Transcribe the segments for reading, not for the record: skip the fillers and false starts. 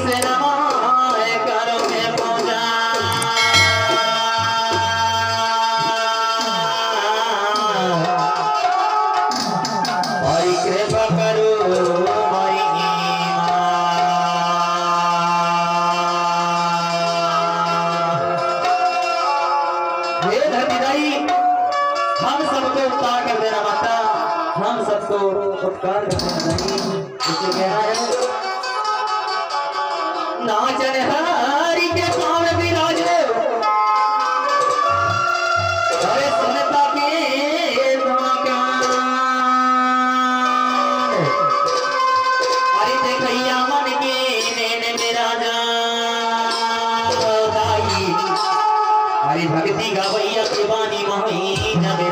से नमाय करो मैं पूजा हरि कृपा करो हरि हे धरती हम सबको उपकार कर देना माता हम सबको उपकार कर देना नहीं इसे कहना है नाचन हरि के पाँव विराजो अरे सुनता के अरे देखैया मन के नैन मेरा जाई अरे भक्ति गवैया के वाणी मही जबे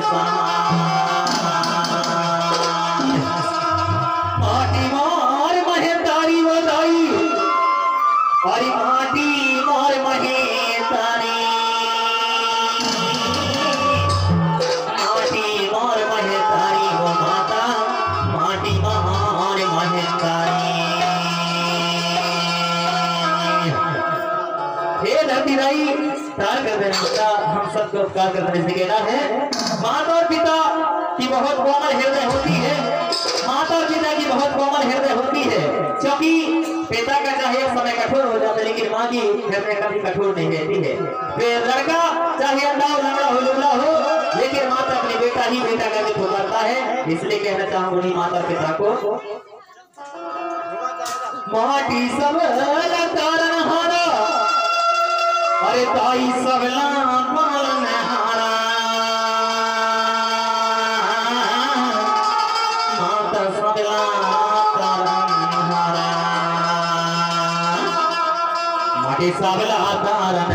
माटी मार महेतारी बधाई अरे माटी मार महेतारी माटी मार महेतारी वो माता माटी मार महेतारी हे धरती राई उपकार कर देना माता हम सबको उपकार कर देने से कहना है माता और पिता की बहुत कोमल हृदय होती है माता और पिता की बहुत कोमल हृदय होती है क्योंकि पिता का चाहे समय कठोर हो जाता है लेकिन माँ की हृदय कभी कठोर नहीं रहती है फिर लड़का चाहे अंधा हो लंगड़ा हो लुगड़ा हो लेकिन माता अपने बेटा ही बेटा का भी पुकारता है इसलिए कहना चाहूंगी माता पिता को माटी सब कारण हारा अरे ताई सबला पालन हारा माता सबला पालन हारा माटी सबला पालन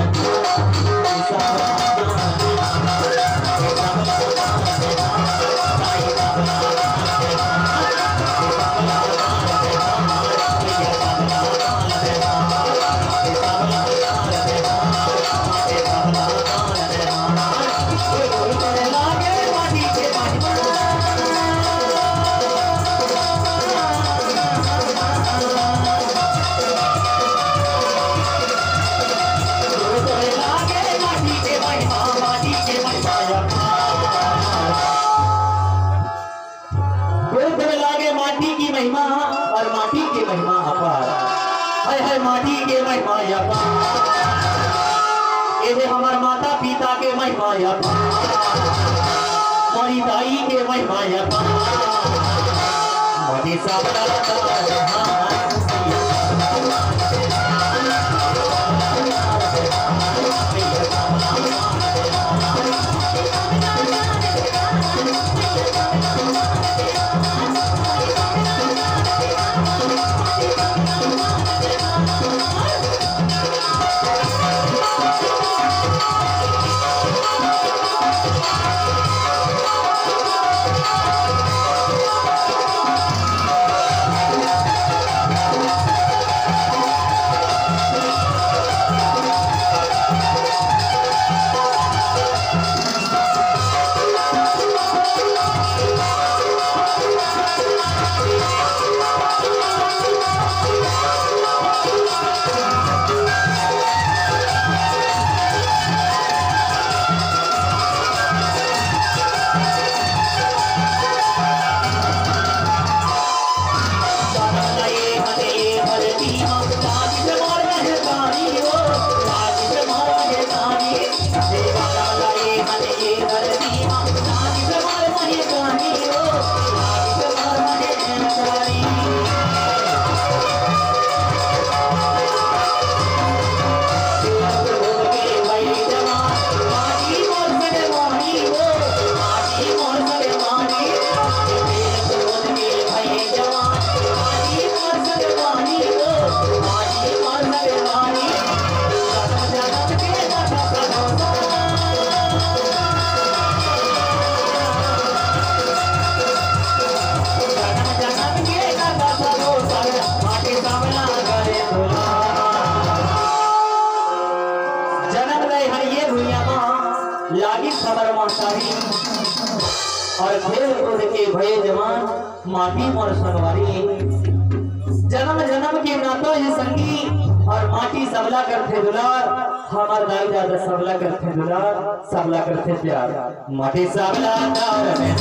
महिमा और माटी की महिमा अपार है माटी के महिमा अपार ये हमार माता पिता के महिमा अपार हमारी दाई के महिमा अपार माटी साबला लागी खबर मासारी और खेल कूद के भये जवान माटी मोर संगवारी जन्म जन्म के नातो ये संगी और माटी सबला करते दुलार, हमार दाई दादा सबला करते दुलार, सबला करते प्यार। माटी सबला दार में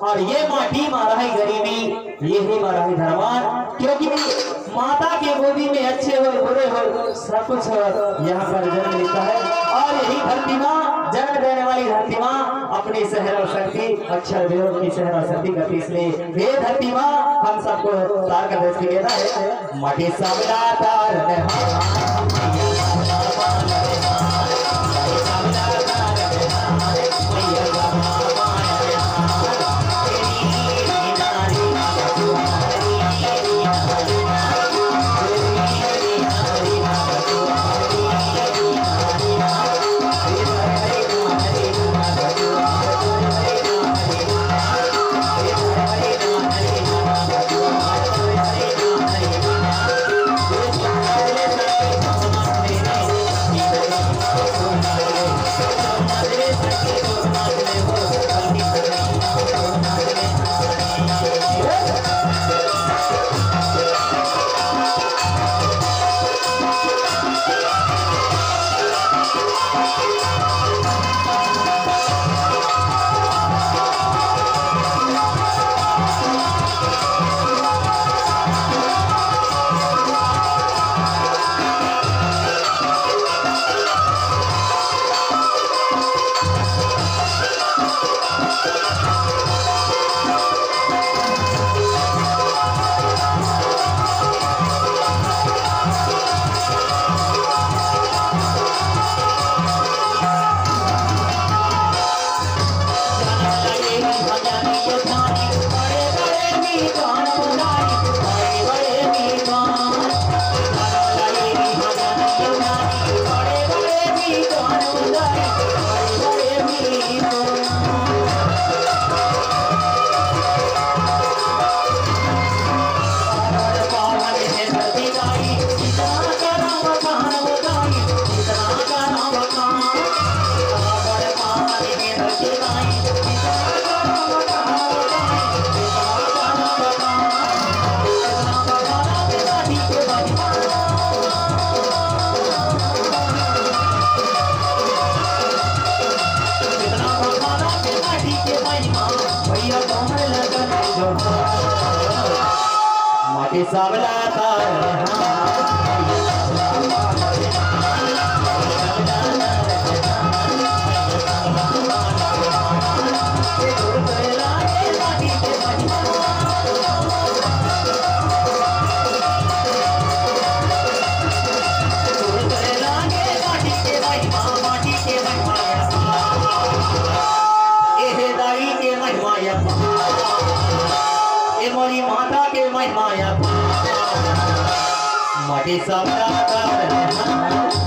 और ये माटी मारा है गरीबी, ये ही मारा है धर्मान। क्योंकि माता के गोदी में अच्छे हो बुरे हो सब कुछ यहाँ पर जन्म लेता है। और यही धरती माँ, जन्म देने वाली धरती माँ अपनी सहर और शक्ति, अक्षर वेदों की सहर और शक्ति करती, इसलिए हे धरती माँ हम सबको तार का देश लेना है। माटी सबला तार माटी सबला तार माया माटी सबका